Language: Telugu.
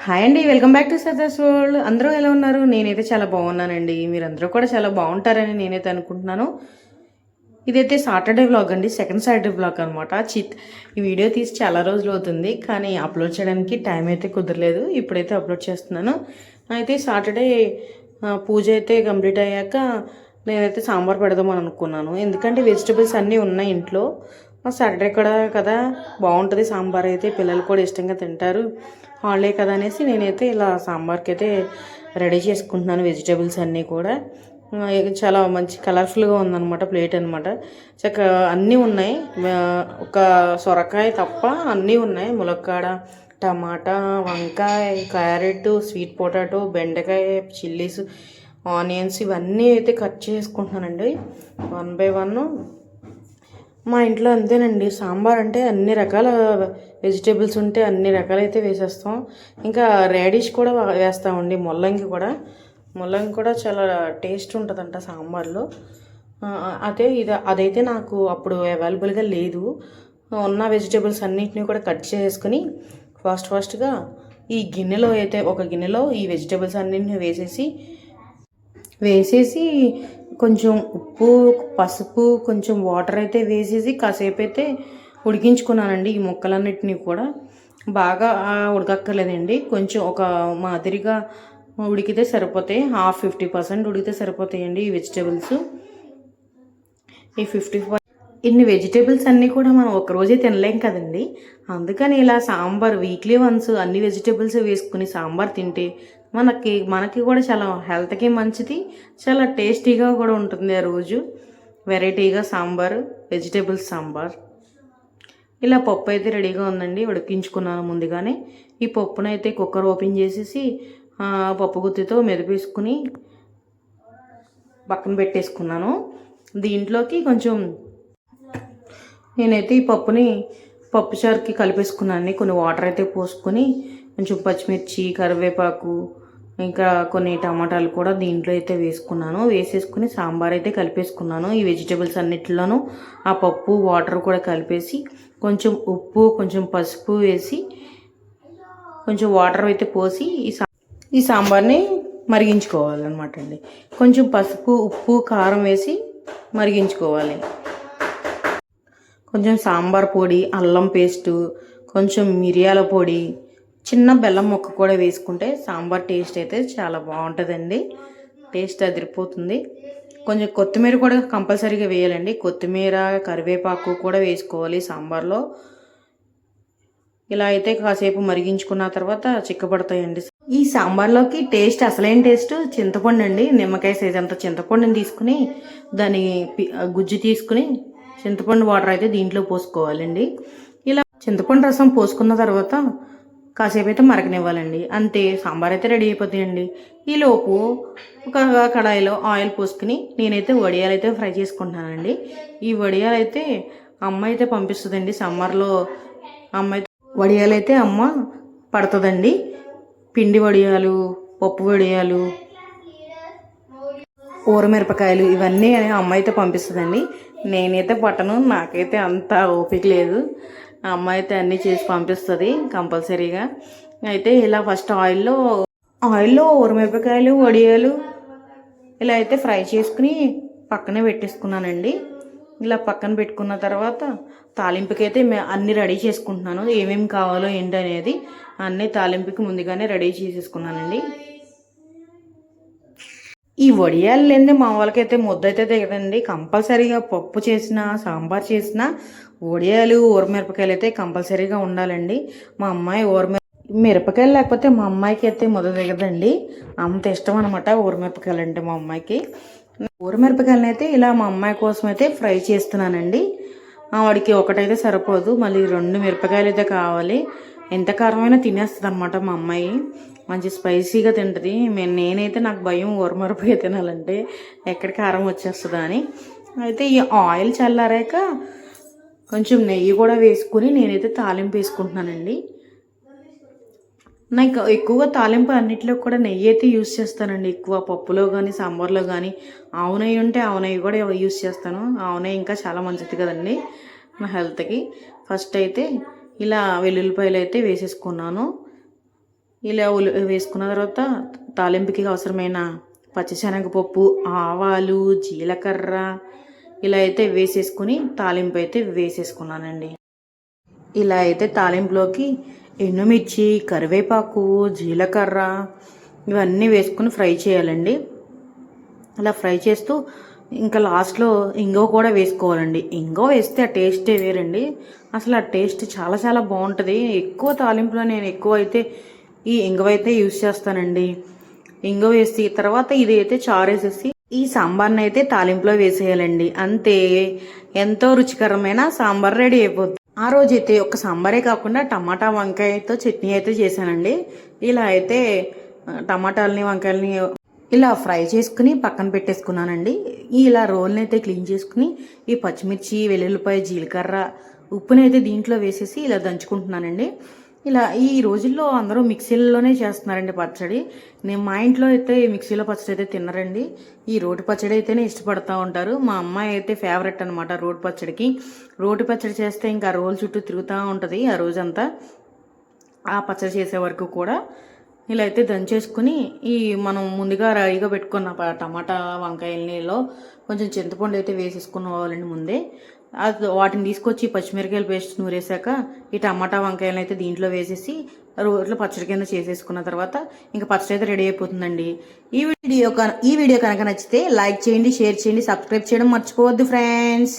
హాయ్ అండి, వెల్కమ్ బ్యాక్ టు సర్దాస్ వరల్డ్. అందరూ ఎలా ఉన్నారు? నేనైతే చాలా బాగున్నానండి. మీరందరూ కూడా చాలా బాగుంటారని నేనైతే అనుకుంటున్నాను. ఇదైతే సాటర్డే వ్లాగ్ అండి, సెకండ్ సాటర్డే వ్లాగ్ అనమాట. ఈ వీడియో తీసి చాలా రోజులు అవుతుంది, కానీ అప్లోడ్ చేయడానికి టైం అయితే కుదరలేదు. ఇప్పుడైతే అప్లోడ్ చేస్తున్నాను. అయితే సాటర్డే పూజ అయితే కంప్లీట్ అయ్యాక నేనైతే సాంబార్ పెడదామని అనుకున్నాను. ఎందుకంటే వెజిటబుల్స్ అన్నీ ఉన్నాయి ఇంట్లో. సాటర్డే కూడా కదా, బాగుంటుంది సాంబార్. అయితే పిల్లలు కూడా ఇష్టంగా తింటారు, హాలిడే కదా అనేసి నేనైతే ఇలా సాంబార్కి అయితే రెడీ చేసుకుంటున్నాను. వెజిటబుల్స్ అన్నీ కూడా చాలా మంచి కలర్ఫుల్గా ఉందన్నమాట ప్లేట్ అనమాట. చక్క అన్నీ ఉన్నాయి, ఒక సొరకాయ తప్ప అన్నీ ఉన్నాయి. ములక్కాడ, టమాటా, వంకాయ, క్యారెట్, స్వీట్ పొటాటో, బెండకాయ, చిల్లీస్, ఆనియన్స్ ఇవన్నీ అయితే కట్ చేసుకుంటున్నానండి వన్ బై వన్. మా ఇంట్లో అంతేనండి, సాంబార్ అంటే అన్ని రకాల వెజిటేబుల్స్ ఉంటే అన్ని రకాలైతే వేసేస్తాం. ఇంకా రేడిష్ కూడా వేస్తామండి, ముల్లంగి కూడా చాలా టేస్ట్ ఉంటుందంట సాంబార్లో. అదైతే నాకు అప్పుడు అవైలబుల్గా లేదు. ఉన్న వెజిటేబుల్స్ అన్నింటినీ కూడా కట్ చేసుకుని ఫాస్ట్గా ఒక గిన్నెలో ఈ వెజిటేబుల్స్ అన్నింటినీ వేసేసి కొంచెం ఉప్పు, పసుపు, కొంచెం వాటర్ అయితే వేసేసి కాసేపు అయితే ఉడికించుకున్నానండి. ఈ ముక్కలన్నిటినీ కూడా బాగా ఉడకక్కర్లేదండి, కొంచెం ఒక మాదిరిగా ఉడికితే సరిపోతాయి. 50% ఉడికితే సరిపోతాయండి ఈ వెజిటేబుల్స్. ఈ ఇన్ని వెజిటేబుల్స్ అన్నీ కూడా మనం ఒకరోజే తినలేం కదండి. అందుకని ఇలా సాంబార్ వీక్లీ వన్స్ అన్ని వెజిటేబుల్స్ వేసుకుని సాంబార్ తింటే మనకి కూడా చాలా హెల్త్కి మంచిది, చాలా టేస్టీగా కూడా ఉంటుంది. ఆ రోజు వెరైటీగా వెజిటేబుల్స్ సాంబార్. ఇలా పప్పు అయితే రెడీగా ఉందండి, ఉడికించుకున్నాను ముందుగానే. ఈ పప్పునైతే కుక్కర్ ఓపెన్ చేసేసి పప్పు గుత్తితో మెదిపేసుకుని పక్కన పెట్టేసుకున్నాను. దీంట్లోకి కొంచెం నేనైతే ఈ పప్పు చారుకి కలిపేసుకున్నాను. కొన్ని వాటర్ అయితే పోసుకొని కొంచెం పచ్చిమిర్చి, కరివేపాకు, ఇంకా కొన్ని టమాటాలు కూడా దీంట్లో అయితే వేసేసుకుని సాంబార్ అయితే కలిపేసుకున్నాను. ఈ వెజిటేబుల్స్ అన్నిటిలోనూ ఆ పప్పు వాటర్ కూడా కలిపేసి కొంచెం ఉప్పు, కొంచెం పసుపు వేసి కొంచెం వాటర్ అయితే పోసి ఈ సాంబార్ని మరిగించుకోవాలన్నమాట అండి. కొంచెం పసుపు, ఉప్పు, కారం వేసి మరిగించుకోవాలి. కొంచెం సాంబార్ పొడి, అల్లం పేస్టు, కొంచెం మిరియాల పొడి, చిన్న బెల్లం ముక్క కూడా వేసుకుంటే సాంబార్ టేస్ట్ అయితే చాలా బాగుంటుందండి. టేస్ట్ అదిరిపోతుంది. కొంచెం కొత్తిమీర కూడా కంపల్సరీగా వేయాలండి. కొత్తిమీర, కరివేపాకు కూడా వేసుకోవాలి సాంబార్లో. ఇలా అయితే కాసేపు మరిగించుకున్న తర్వాత చిక్కబడతాయండి. ఈ సాంబార్లోకి అసలైన టేస్ట్ చింతపండు అండి. నిమ్మకాయ సైజ్ అంత చింతపండుని తీసుకుని దాని గుజ్జు తీసుకుని చింతపండు వాటర్ అయితే దీంట్లో పోసుకోవాలండి. ఇలా చింతపండు రసం పోసుకున్న తర్వాత కాసేపు అయితే మరగనివ్వాలండి. అంతే, సాంబార్ అయితే రెడీ అయిపోతాయండి. ఈలోపు ఒక కడాయిలో ఆయిల్ పోసుకుని నేనైతే వడియాలు అయితే ఫ్రై చేసుకుంటున్నానండి. ఈ వడియాలు అయితే అమ్మ అయితే పంపిస్తుందండి. సమ్మర్లో వడియాలు అయితే అమ్మ పడుతుందండి. పిండి వడియాలు, పప్పు వడియాలు, ఊరమిరపకాయలు ఇవన్నీ అమ్మ అయితే పంపిస్తుందండి. నేనైతే పట్టను, నాకైతే అంత ఓపిక లేదు. అమ్మ అయితే అన్నీ చేసి పంపిస్తుంది కంపల్సరీగా. అయితే ఇలా ఫస్ట్ ఆయిల్లో ఊరమిరపకాయలు, వడియాలు ఇలా అయితే ఫ్రై చేసుకుని పక్కనే పెట్టేసుకున్నానండి. ఇలా పక్కన పెట్టుకున్న తర్వాత తాలింపుకైతే అన్నీ రెడీ చేసుకుంటున్నాను. ఏమేమి కావాలో ఏంటి అనేది అన్నీ తాలింపుకి ముందుగానే రెడీ చేసేసుకున్నానండి. ఈ వడియాలు లేనిదే మా వాళ్ళకైతే ముద్ద అయితే దిగదండి. కంపల్సరీగా పప్పు చేసినా, సాంబార్ చేసినా వడియాలు, ఊరమిరపకాయలు అయితే కంపల్సరీగా ఉండాలండి. మా అమ్మాయి మిరపకాయలు లేకపోతే మా అమ్మాయికి అయితే ముద్ద దిగదండి. అంత ఇష్టం అనమాట ఊరమిరపకాయలు అంటే మా అమ్మాయికి. ఊరమిరపకాయలను అయితే ఇలా మా అమ్మాయి కోసం అయితే ఫ్రై చేస్తున్నానండి. వాడికి ఒకటైతే సరిపోదు, మళ్ళీ 2 మిరపకాయలు అయితే కావాలి. ఎంత కారమైనా తినేస్తుంది అనమాట మా అమ్మాయి, మంచి స్పైసీగా తింటుంది. నేనైతే నాకు భయం ఊరమిరపకాయ తినాలంటే, ఎక్కడ కారం వచ్చేస్తుందా అని. అయితే ఈ ఆయిల్ చల్లారాక కొంచెం నెయ్యి కూడా వేసుకుని నేనైతే తాలింపు వేసుకుంటున్నానండి. నాకు ఎక్కువగా తాలింపు అన్నింటిలో కూడా నెయ్యి అయితే యూస్ చేస్తానండి. ఎక్కువ పప్పులో కానీ సాంబార్లో కానీ ఆవు నెయ్యి ఉంటే ఆవు నెయ్యి కూడా యూస్ చేస్తాను. ఆవు నెయ్యి ఇంకా చాలా మంచిది కదండి మా హెల్త్కి. ఫస్ట్ అయితే ఇలా వెల్లుల్లిపాయలు అయితే వేసేసుకున్నాను. ఇలా వేసుకున్న తర్వాత తాలింపుకి అవసరమైన పచ్చిశనగపప్పు, ఆవాలు, జీలకర్ర ఇలా అయితే వేసేసుకుని తాలింపు అయితే వేసేసుకున్నానండి. ఇలా అయితే తాలింపులోకి ఎండుమిర్చి, కరివేపాకు, జీలకర్ర ఇవన్నీ వేసుకుని ఫ్రై చేయాలండి. అలా ఫ్రై చేస్తూ ఇంకా లాస్ట్లో ఇంగువ కూడా వేసుకోవాలండి. ఇంగువ వేస్తే ఆ టేస్టే వేరండి. అసలు ఆ టేస్ట్ చాలా చాలా బాగుంటుంది. ఎక్కువ తాలింపులో నేను ఎక్కువ అయితే ఈ ఇంగువ అయితే యూజ్ చేస్తానండి. ఇంగువ వేసి తర్వాత ఇది అయితే చారు వేసేసి ఈ సాంబార్ని అయితే తాలింపులో వేసేయాలండి. అంతే, ఎంతో రుచికరమైన సాంబార్ రెడీ అయిపోతుంది. ఆ రోజైతే ఒక సాంబారే కాకుండా టమాటా వంకాయతో చట్నీ అయితే చేశానండి. ఇలా అయితే టమాటాలని వంకాయలని ఇలా ఫ్రై చేసుకుని పక్కన పెట్టేసుకున్నానండి. ఇలా రోల్ని అయితే క్లీన్ చేసుకుని ఈ పచ్చిమిర్చి, వెల్లుల్లిపాయ, జీలకర్ర, ఉప్పుని అయితే దీంట్లో వేసేసి ఇలా దంచుకుంటున్నానండి. ఇలా ఈ రోజుల్లో అందరూ మిక్సీలలోనే చేస్తున్నారండి పచ్చడి. నేను మా ఇంట్లో అయితే మిక్సీలో పచ్చడి అయితే తినరండి. ఈ రోటి పచ్చడి అయితేనే ఇష్టపడుతూ ఉంటారు. మా అమ్మాయి అయితే ఫేవరెట్ అనమాట రోటి పచ్చడికి. రోటి పచ్చడి చేస్తే ఇంకా రోలు చుట్టూ తిరుగుతూ ఉంటుంది ఆ రోజంతా. ఆ పచ్చడి చేసే వరకు కూడా ఇలా అయితే దంచేసుకుని ఈ మనం ముందుగా రెడీగా పెట్టుకున్న టమాటా వంకాయలలో కొంచెం చింతపండు అయితే వేసేసుకున్న ముందే వాటిని తీసుకొచ్చి పచ్చిమిరకాయల పేస్ట్ నూరేసాక ఈ టమాటా వంకాయలను అయితే దీంట్లో వేసేసి రోట్లో పచ్చడి కింద చేసేసుకున్న తర్వాత ఇంకా పచ్చడి అయితే రెడీ అయిపోతుందండి. ఈ వీడియో కనుక నచ్చితే లైక్ చేయండి, షేర్ చేయండి, సబ్స్క్రైబ్ చేయడం మర్చిపోవద్దు ఫ్రెండ్స్.